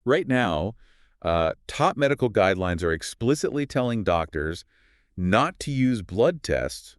Right now, top medical guidelines are explicitly telling doctors not to use blood tests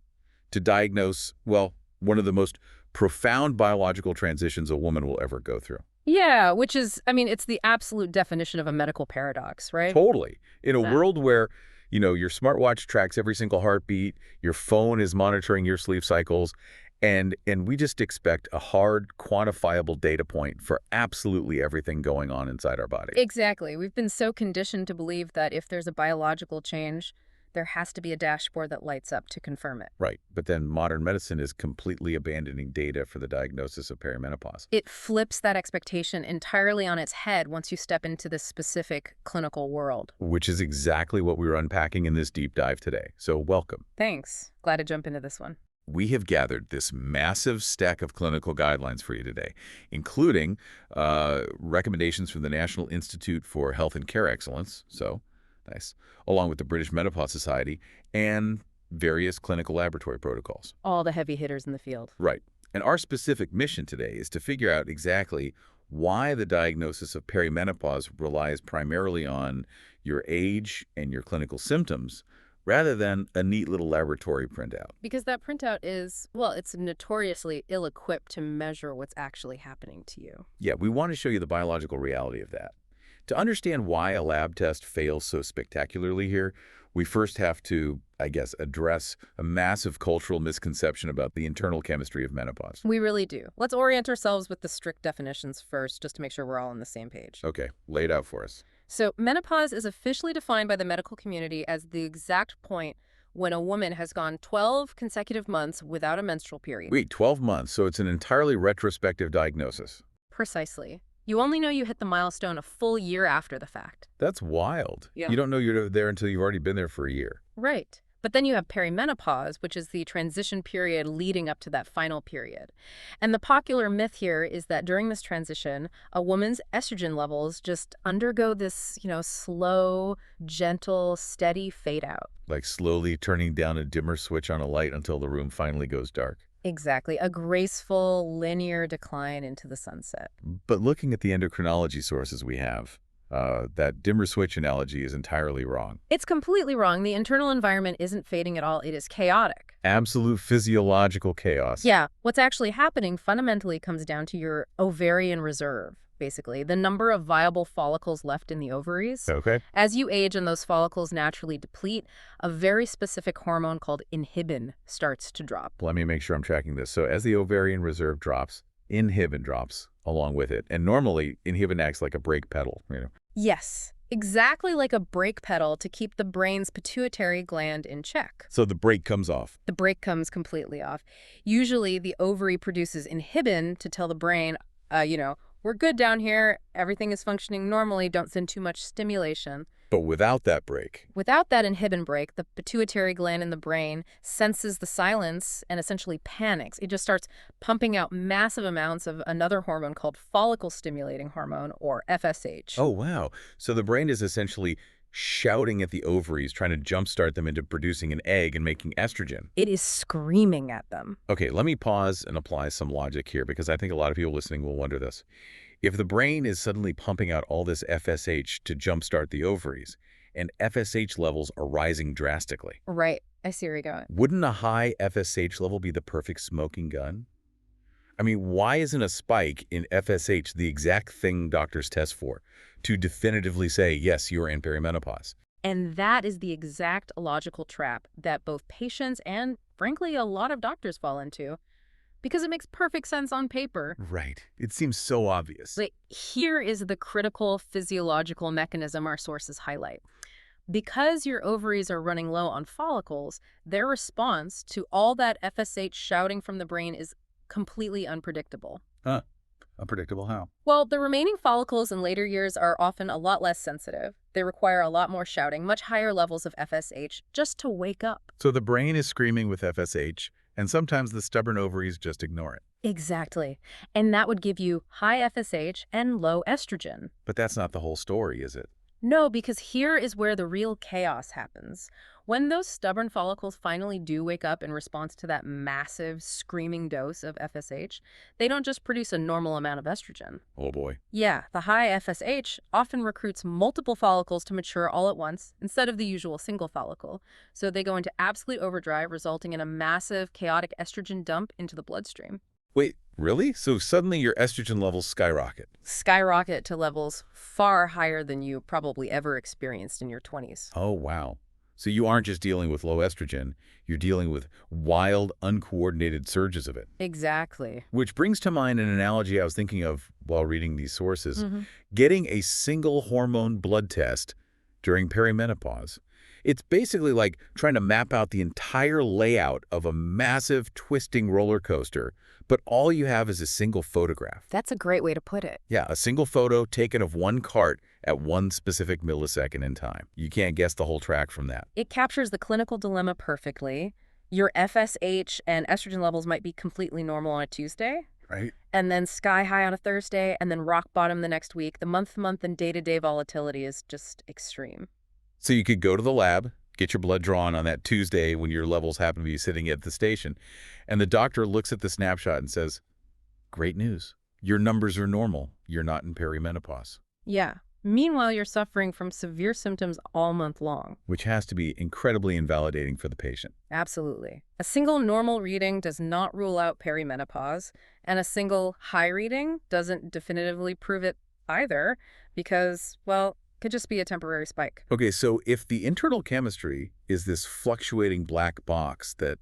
to diagnose, well, one of the most profound biological transitions a woman will ever go through. Yeah, which is, I mean, it's the absolute definition of a medical paradox, right? Totally. In a Yeah. world where, your smartwatch tracks every single heartbeat, your phone is monitoring your sleep cycles, and we just expect a hard, quantifiable data point for absolutely everything going on inside our body. Exactly. We've been so conditioned to believe that if there's a biological change, there has to be a dashboard that lights up to confirm it. Right. But then modern medicine is completely abandoning data for the diagnosis of perimenopause, It flips that expectation entirely on its head once you step into this specific clinical world. which is exactly what we were unpacking in this deep dive today. So welcome. Thanks. Glad to jump into this one. We have gathered this massive stack of clinical guidelines for you today, including recommendations from the National Institute for Health and Care Excellence, so nice, along with the British Menopause Society, and various clinical laboratory protocols. All the heavy hitters in the field. Right. And our specific mission today is to figure out exactly why the diagnosis of perimenopause relies primarily on your age and your clinical symptoms, rather than a neat little laboratory printout. Because that printout is, well, it's notoriously ill-equipped to measure what's actually happening to you. Yeah, we want to show you the biological reality of that. To understand why a lab test fails so spectacularly here, we first have to, I guess, address a massive cultural misconception about the internal chemistry of menopause. We really do. Let's orient ourselves with the strict definitions first, just to make sure we're all on the same page. Okay, lay it out for us. So, menopause is officially defined by the medical community as the exact point when a woman has gone 12 consecutive months without a menstrual period. Wait, 12 months, so it's an entirely retrospective diagnosis. Precisely. You only know you hit the milestone a full year after the fact. That's wild. Yeah. You don't know you're there until you've already been there for a year. Right. But then you have perimenopause, which is the transition period leading up to that final period. And the popular myth here is that during this transition, a woman's estrogen levels just undergo this, slow, gentle, steady fade out. Like slowly turning down a dimmer switch on a light until the room finally goes dark. Exactly. A graceful, linear decline into the sunset. But looking at the endocrinology sources we have, that dimmer switch analogy is entirely wrong. It's completely wrong. The internal environment isn't fading at all. It is chaotic. Absolute physiological chaos. Yeah. What's actually happening fundamentally comes down to your ovarian reserve, basically, the number of viable follicles left in the ovaries. Okay. As you age and those follicles naturally deplete, a very specific hormone called inhibin starts to drop. Let me make sure I'm tracking this. So as the ovarian reserve drops, inhibin drops along with it. And normally, inhibin acts like a brake pedal. Yes, exactly like a brake pedal to keep the brain's pituitary gland in check. So the brake comes off. The brake comes completely off. Usually, the ovary produces inhibin to tell the brain, we're good down here. Everything is functioning normally. Don't send too much stimulation. But without that brake. Without that inhibin brake, the pituitary gland in the brain senses the silence and essentially panics. It just starts pumping out massive amounts of another hormone called follicle-stimulating hormone, or FSH. Oh, wow. So the brain is essentially shouting at the ovaries, trying to jumpstart them into producing an egg and making estrogen. It is screaming at them. Okay, let me pause and apply some logic here because I think a lot of people listening will wonder this. If the brain is suddenly pumping out all this FSH to jumpstart the ovaries, and FSH levels are rising drastically, Right. I see where you're going. wouldn't a high FSH level be the perfect smoking gun? I mean, why isn't a spike in FSH the exact thing doctors test for to definitively say, yes, you're in perimenopause? And that is the exact logical trap that both patients and, frankly, a lot of doctors fall into. Because it makes perfect sense on paper. Right. It seems so obvious. But here is the critical physiological mechanism our sources highlight. Because your ovaries are running low on follicles, their response to all that FSH shouting from the brain is completely unpredictable. Huh. Unpredictable how? Well, the remaining follicles in later years are often a lot less sensitive. They require a lot more shouting, much higher levels of FSH, just to wake up. So the brain is screaming with FSH, and sometimes the stubborn ovaries just ignore it. Exactly. And that would give you high FSH and low estrogen. But that's not the whole story, is it? No, because here is where the real chaos happens. When those stubborn follicles finally do wake up in response to that massive, screaming dose of FSH, they don't just produce a normal amount of estrogen. Oh boy. Yeah, the high FSH often recruits multiple follicles to mature all at once instead of the usual single follicle. So they go into absolute overdrive, resulting in a massive, chaotic estrogen dump into the bloodstream. Wait, really? So suddenly your estrogen levels skyrocket. Skyrocket to levels far higher than you probably ever experienced in your 20s. Oh, wow. So you aren't just dealing with low estrogen, you're dealing with wild, uncoordinated surges of it. Exactly. Which brings to mind an analogy I was thinking of while reading these sources. Hmm. Getting a single hormone blood test during perimenopause. It's basically like trying to map out the entire layout of a massive, twisting roller coaster, but all you have is a single photograph. That's a great way to put it. Yeah, a single photo taken of one cart at one specific millisecond in time. You can't guess the whole track from that. It captures the clinical dilemma perfectly. Your FSH and estrogen levels might be completely normal on a Tuesday, Right? and then sky high on a Thursday, and then rock bottom the next week. The month-to-month and day-to-day volatility is just extreme. So you could go to the lab, get your blood drawn on that Tuesday when your levels happen to be sitting at the station, and the doctor looks at the snapshot and says, "Great news. Your numbers are normal. You're not in perimenopause." Yeah. Meanwhile, you're suffering from severe symptoms all month long. Which has to be incredibly invalidating for the patient. Absolutely. A single normal reading does not rule out perimenopause, and a single high reading doesn't definitively prove it either because, well, could just be a temporary spike. Okay, so if the internal chemistry is this fluctuating black box that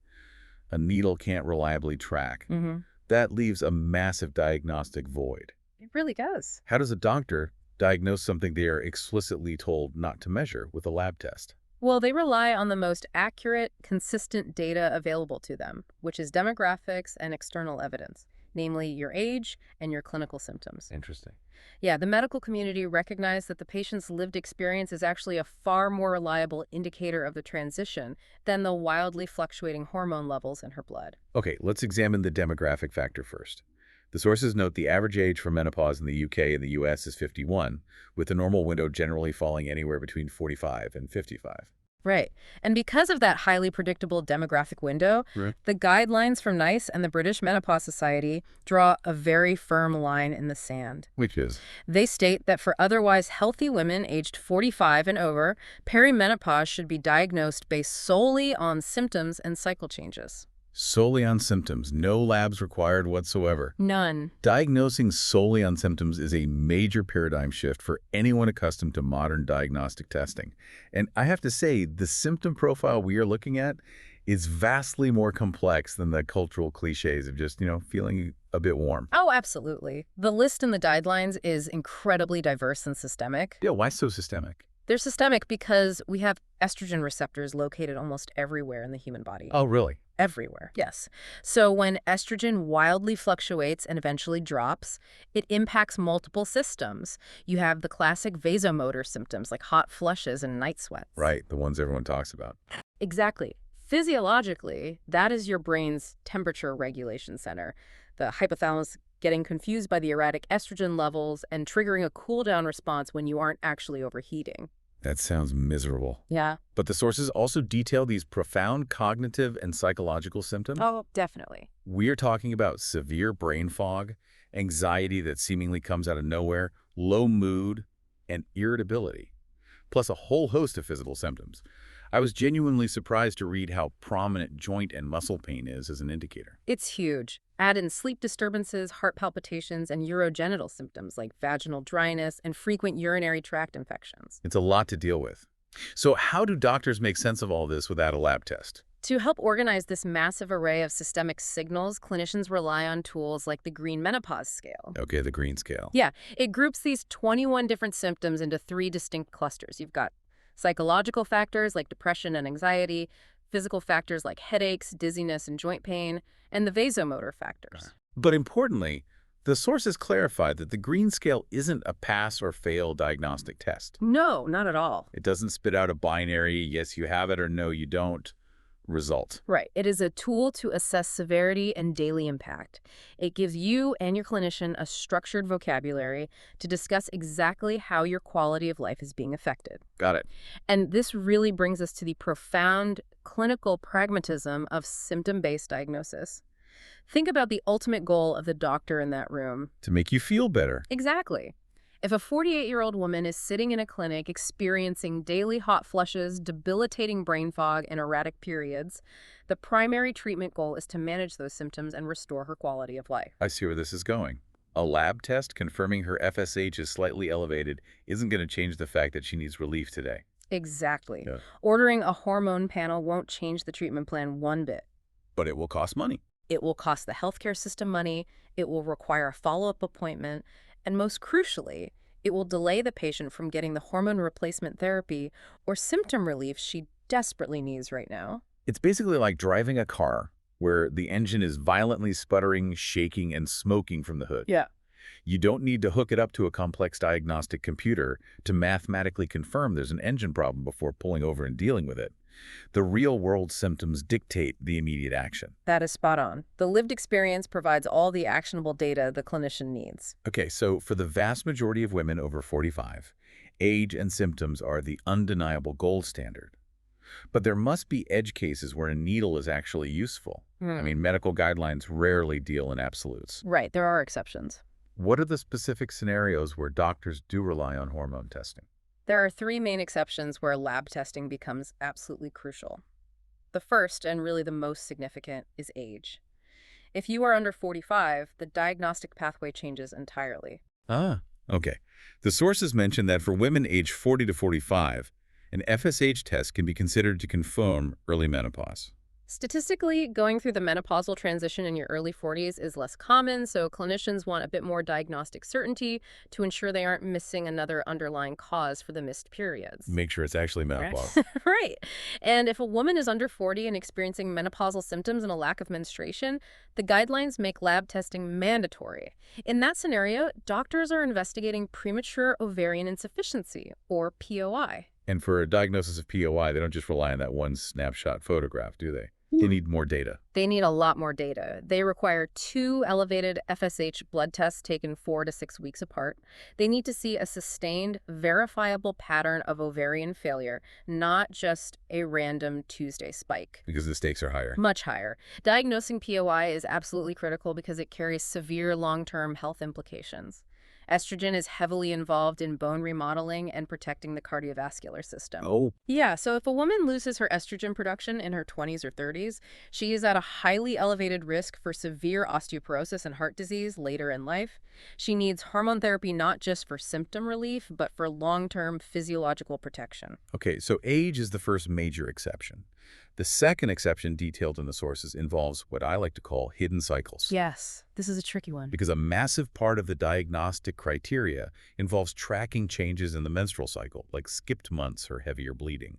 a needle can't reliably track, Mm-hmm. that leaves a massive diagnostic void. It really does. How does a doctor diagnose something they are explicitly told not to measure with a lab test? Well, they rely on the most accurate, consistent data available to them, which is demographics and external evidence, namely your age and your clinical symptoms. Interesting. Yeah, the medical community recognized that the patient's lived experience is actually a far more reliable indicator of the transition than the wildly fluctuating hormone levels in her blood. Okay, let's examine the demographic factor first. The sources note the average age for menopause in the UK and the US is 51, with the normal window generally falling anywhere between 45 and 55. Right. And because of that highly predictable demographic window, Right. the guidelines from NICE and the British Menopause Society draw a very firm line in the sand. Which is? They state that for otherwise healthy women aged 45 and over, perimenopause should be diagnosed based solely on symptoms and cycle changes. Solely on symptoms, no labs required whatsoever. None. Diagnosing solely on symptoms is a major paradigm shift for anyone accustomed to modern diagnostic testing. And I have to say, the symptom profile we are looking at is vastly more complex than the cultural cliches of just, feeling a bit warm. Oh, absolutely. The list in the guidelines is incredibly diverse and systemic. Yeah, why so systemic? They're systemic because we have estrogen receptors located almost everywhere in the human body. Oh, really? Everywhere, yes. So when estrogen wildly fluctuates and eventually drops, it impacts multiple systems. You have the classic vasomotor symptoms like hot flushes and night sweats. Right, the ones everyone talks about. Exactly. Physiologically, that is your brain's temperature regulation center. The hypothalamus getting confused by the erratic estrogen levels and triggering a cool down response when you aren't actually overheating. That sounds miserable. Yeah. But the sources also detail these profound cognitive and psychological symptoms. Oh, definitely. We're talking about severe brain fog, anxiety that seemingly comes out of nowhere, low mood, and irritability, plus a whole host of physical symptoms. I was genuinely surprised to read how prominent joint and muscle pain is as an indicator. It's huge. Add in sleep disturbances, heart palpitations, and urogenital symptoms like vaginal dryness and frequent urinary tract infections. It's a lot to deal with. So how do doctors make sense of all this without a lab test? To help organize this massive array of systemic signals, clinicians rely on tools like the Green Menopause Scale. Okay, the green scale. Yeah, it groups these 21 different symptoms into 3 distinct clusters. You've got psychological factors like depression and anxiety, physical factors like headaches, dizziness, and joint pain, and the vasomotor factors. But importantly, the sources clarified that the green scale isn't a pass or fail diagnostic test. No, not at all. It doesn't spit out a binary, yes you have it or no you don't. result. Right. It is a tool to assess severity and daily impact. It gives you and your clinician a structured vocabulary to discuss exactly how your quality of life is being affected. Got it. And this really brings us to the profound clinical pragmatism of symptom-based diagnosis. Think about the ultimate goal of the doctor in that room. To make you feel better. Exactly. If a 48-year-old woman is sitting in a clinic experiencing daily hot flushes, debilitating brain fog, and erratic periods, the primary treatment goal is to manage those symptoms and restore her quality of life. I see where this is going. A lab test confirming her FSH is slightly elevated isn't going to change the fact that she needs relief today. Exactly. Yeah. Ordering a hormone panel won't change the treatment plan one bit. But it will cost money. It will cost the healthcare system money, it will require a follow-up appointment, and most crucially, it will delay the patient from getting the hormone replacement therapy or symptom relief she desperately needs right now. It's basically like driving a car where the engine is violently sputtering, shaking, and smoking from the hood. Yeah. You don't need to hook it up to a complex diagnostic computer to mathematically confirm there's an engine problem before pulling over and dealing with it. The real-world symptoms dictate the immediate action. That is spot on. The lived experience provides all the actionable data the clinician needs. Okay, so for the vast majority of women over 45, age and symptoms are the undeniable gold standard. But there must be edge cases where a needle is actually useful. I mean, medical guidelines rarely deal in absolutes. Right, there are exceptions. What are the specific scenarios where doctors do rely on hormone testing? There are three main exceptions where lab testing becomes absolutely crucial. The first, and really the most significant, is age. If you are under 45, the diagnostic pathway changes entirely. Ah, okay. The sources mention that for women aged 40 to 45, an FSH test can be considered to confirm early menopause. Statistically, going through the menopausal transition in your early 40s is less common, so clinicians want a bit more diagnostic certainty to ensure they aren't missing another underlying cause for the missed periods. Make sure it's actually menopause. Right. And if a woman is under 40 and experiencing menopausal symptoms and a lack of menstruation, the guidelines make lab testing mandatory. In that scenario, doctors are investigating premature ovarian insufficiency, or POI. And for a diagnosis of POI, they don't just rely on that one snapshot photograph, do they? They need more data. They need a lot more data. They require 2 elevated FSH blood tests taken 4 to 6 weeks apart. They need to see a sustained, verifiable pattern of ovarian failure, not just a random Tuesday spike. Because the stakes are higher. Much higher. Diagnosing POI is absolutely critical because it carries severe long-term health implications. Estrogen is heavily involved in bone remodeling and protecting the cardiovascular system. Oh. Yeah, so if a woman loses her estrogen production in her 20s or 30s, she is at a highly elevated risk for severe osteoporosis and heart disease later in life. She needs hormone therapy not just for symptom relief, but for long-term physiological protection. Okay, so age is the first major exception. The second exception detailed in the sources involves what I like to call hidden cycles. Yes, this is a tricky one. Because a massive part of the diagnostic criteria involves tracking changes in the menstrual cycle, like skipped months or heavier bleeding.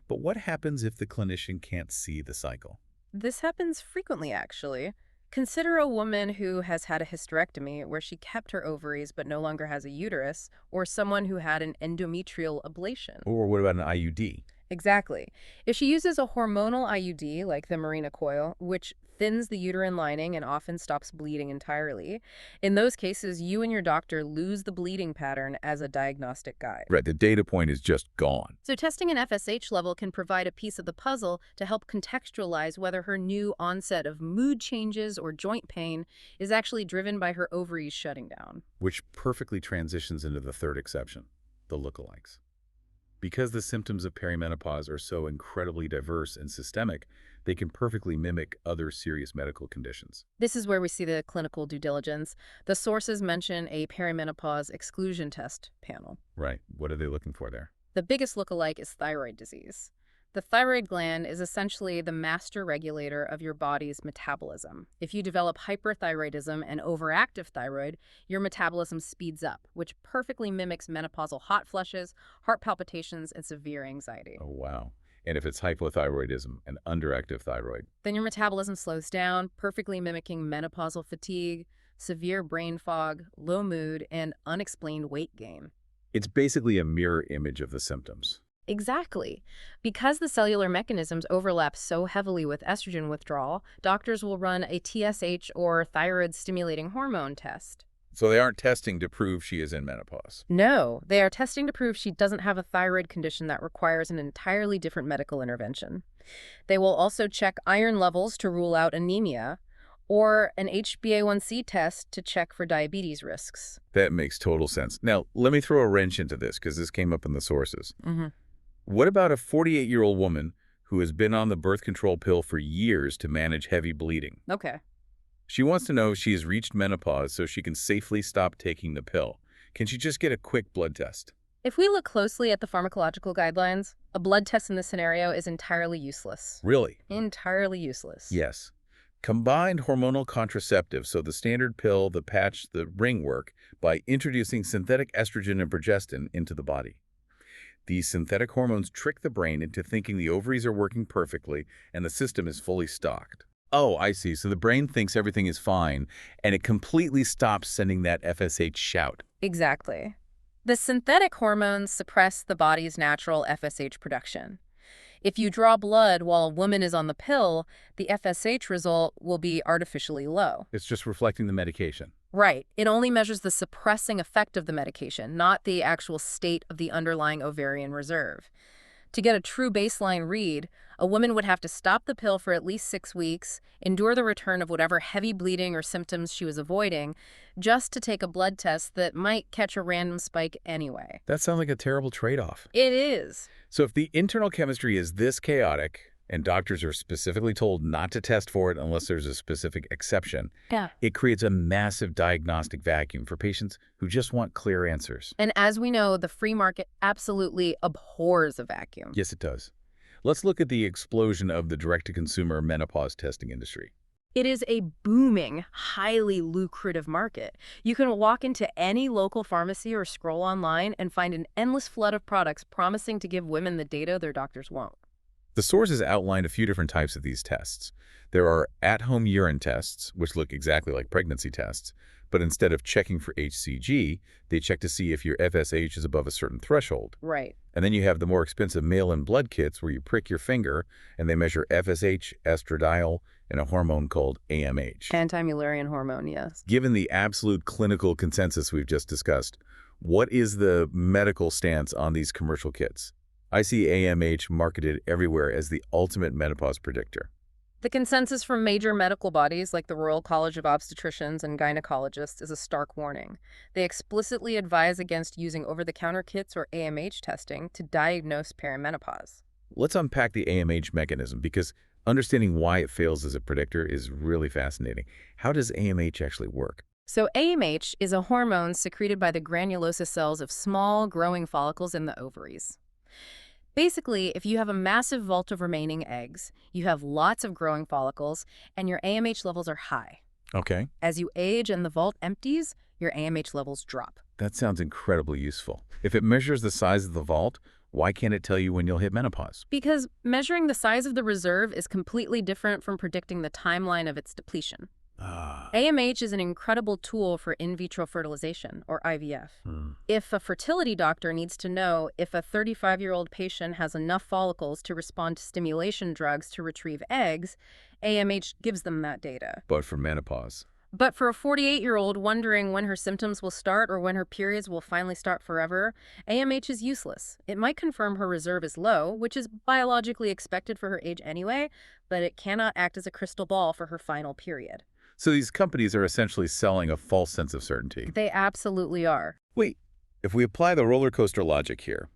But what happens if the clinician can't see the cycle? This happens frequently, actually. Consider a woman who has had a hysterectomy where she kept her ovaries but no longer has a uterus, or someone who had an endometrial ablation. Or what about an IUD? Exactly. If she uses a hormonal IUD, like the Mirena coil, which thins the uterine lining and often stops bleeding entirely, in those cases, you and your doctor lose the bleeding pattern as a diagnostic guide. Right, the data point is just gone. So testing an FSH level can provide a piece of the puzzle to help contextualize whether her new onset of mood changes or joint pain is actually driven by her ovaries shutting down. Which perfectly transitions into the third exception, the lookalikes. Because the symptoms of perimenopause are so incredibly diverse and systemic, they can perfectly mimic other serious medical conditions. This is where we see the clinical due diligence. The sources mention a perimenopause exclusion test panel. Right. What are they looking for there? The biggest lookalike is thyroid disease. The thyroid gland is essentially the master regulator of your body's metabolism. If you develop hyperthyroidism and overactive thyroid, your metabolism speeds up, which perfectly mimics menopausal hot flushes, heart palpitations, and severe anxiety. Oh, wow. And if it's hypothyroidism and underactive thyroid? Then your metabolism slows down, perfectly mimicking menopausal fatigue, severe brain fog, low mood, and unexplained weight gain. It's basically a mirror image of the symptoms. Exactly. Because the cellular mechanisms overlap so heavily with estrogen withdrawal, doctors will run a TSH or thyroid stimulating hormone test. So they aren't testing to prove she is in menopause. No, they are testing to prove she doesn't have a thyroid condition that requires an entirely different medical intervention. They will also check iron levels to rule out anemia or an HbA1c test to check for diabetes risks. That makes total sense. Now, let me throw a wrench into this because this came up in the sources. Hmm. What about a 48-year-old woman who has been on the birth control pill for years to manage heavy bleeding? Okay. She wants to know if she has reached menopause so she can safely stop taking the pill. Can she just get a quick blood test? If we look closely at the pharmacological guidelines, a blood test in this scenario is entirely useless. Really? Entirely useless. Yes. Combined hormonal contraceptives, so the standard pill, the patch, the ring work, by introducing synthetic estrogen and progestin into the body. These synthetic hormones trick the brain into thinking the ovaries are working perfectly and the system is fully stocked. Oh, I see. So the brain thinks everything is fine, and it completely stops sending that FSH shout. Exactly. The synthetic hormones suppress the body's natural FSH production. If you draw blood while a woman is on the pill, the FSH result will be artificially low. It's just reflecting the medication. Right. It only measures the suppressing effect of the medication, not the actual state of the underlying ovarian reserve. To get a true baseline read, a woman would have to stop the pill for at least 6 weeks, endure the return of whatever heavy bleeding or symptoms she was avoiding, just to take a blood test that might catch a random spike anyway. That sounds like a terrible trade-off. It is. So if the internal chemistry is this chaotic, and doctors are specifically told not to test for it unless there's a specific exception, Yeah. it creates a massive diagnostic vacuum for patients who just want clear answers. And as we know, the free market absolutely abhors a vacuum. Yes, it does. Let's look at the explosion of the direct-to-consumer menopause testing industry. It is a booming, highly lucrative market. You can walk into any local pharmacy or scroll online and find an endless flood of products promising to give women the data their doctors won't. The sources outlined a few different types of these tests. There are at-home urine tests, which look exactly like pregnancy tests, but instead of checking for HCG, they check to see if your FSH is above a certain threshold. Right. And then you have the more expensive mail-in blood kits where you prick your finger and they measure FSH, estradiol, and a hormone called AMH. Anti-Mullerian hormone, yes. Given the absolute clinical consensus we've just discussed, what is the medical stance on these commercial kits? I see AMH marketed everywhere as the ultimate menopause predictor. The consensus from major medical bodies like the Royal College of Obstetricians and Gynecologists is a stark warning. They explicitly advise against using over-the-counter kits or AMH testing to diagnose perimenopause. Let's unpack the AMH mechanism because understanding why it fails as a predictor is really fascinating. How does AMH actually work? So AMH is a hormone secreted by the granulosa cells of small, growing follicles in the ovaries. Basically, if you have a massive vault of remaining eggs, you have lots of growing follicles, and your AMH levels are high. Okay. As you age and the vault empties, your AMH levels drop. That sounds incredibly useful. If it measures the size of the vault, why can't it tell you when you'll hit menopause? Because measuring the size of the reserve is completely different from predicting the timeline of its depletion. Ah. AMH is an incredible tool for in vitro fertilization, or IVF. If a fertility doctor needs to know if a 35-year-old patient has enough follicles to respond to stimulation drugs to retrieve eggs, AMH gives them that data. But for menopause. But for a 48-year-old wondering when her symptoms will start or when her periods will finally start forever, AMH is useless. It might confirm her reserve is low, which is biologically expected for her age anyway, but it cannot act as a crystal ball for her final period. So these companies are essentially selling a false sense of certainty. They absolutely are. Wait, if we apply the roller coaster logic here,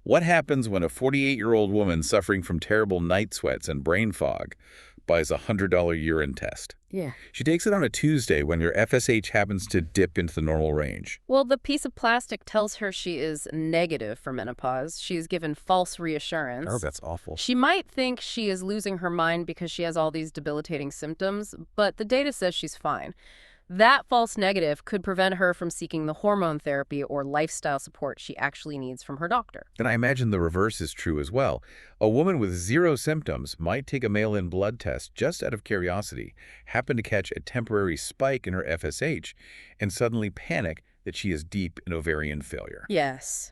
what happens when a 48-year-old woman suffering from terrible night sweats and brain fog buys a $100 urine test? Yeah. She takes it on a Tuesday when her FSH happens to dip into the normal range. Well, the piece of plastic tells her she is negative for menopause. She is given false reassurance. Oh, that's awful. She might think she is losing her mind because she has all these debilitating symptoms, but the data says she's fine. That false negative could prevent her from seeking the hormone therapy or lifestyle support she actually needs from her doctor. And I imagine the reverse is true as well. A woman with 0 symptoms might take a mail-in blood test just out of curiosity, happen to catch a temporary spike in her FSH, and suddenly panic that she is deep in ovarian failure. Yes.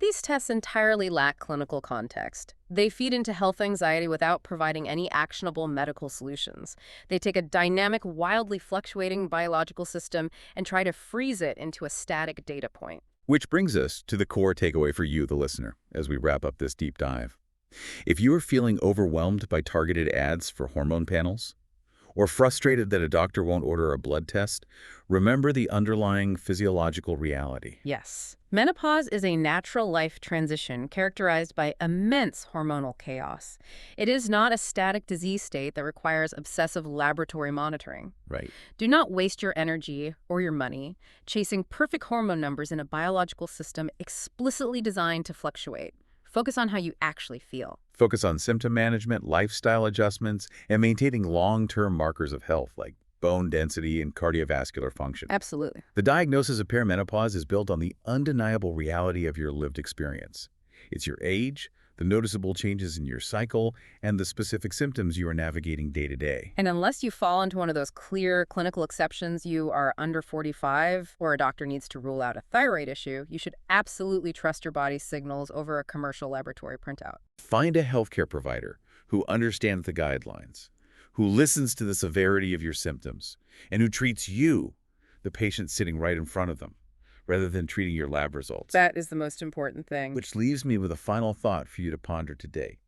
These tests entirely lack clinical context. They feed into health anxiety without providing any actionable medical solutions. They take a dynamic, wildly fluctuating biological system and try to freeze it into a static data point. Which brings us to the core takeaway for you, the listener, as we wrap up this deep dive. If you are feeling overwhelmed by targeted ads for hormone panels, or frustrated that a doctor won't order a blood test, remember the underlying physiological reality. Yes. Menopause is a natural life transition characterized by immense hormonal chaos. It is not a static disease state that requires obsessive laboratory monitoring. Right. Do not waste your energy or your money chasing perfect hormone numbers in a biological system explicitly designed to fluctuate. Focus on how you actually feel. Focus on symptom management, lifestyle adjustments, and maintaining long-term markers of health like bone density and cardiovascular function. Absolutely. The diagnosis of perimenopause is built on the undeniable reality of your lived experience. It's your age, the noticeable changes in your cycle, and the specific symptoms you are navigating day to day. And unless you fall into one of those clear clinical exceptions, you are under 45, or a doctor needs to rule out a thyroid issue, you should absolutely trust your body's signals over a commercial laboratory printout. Find a healthcare provider who understands the guidelines, who listens to the severity of your symptoms, and who treats you, the patient sitting right in front of them, rather than treating your lab results. That is the most important thing. Which leaves me with a final thought for you to ponder today.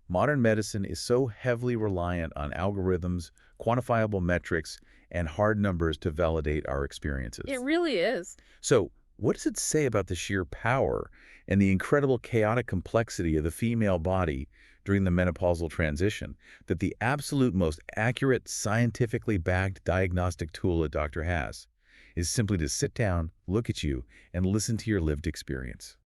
Modern medicine is so heavily reliant on algorithms, quantifiable metrics, and hard numbers to validate our experiences. It really is. So, what does it say about the sheer power and the incredible chaotic complexity of the female body during the menopausal transition that the absolute most accurate, scientifically backed diagnostic tool a doctor has is simply to sit down, look at you, and listen to your lived experience?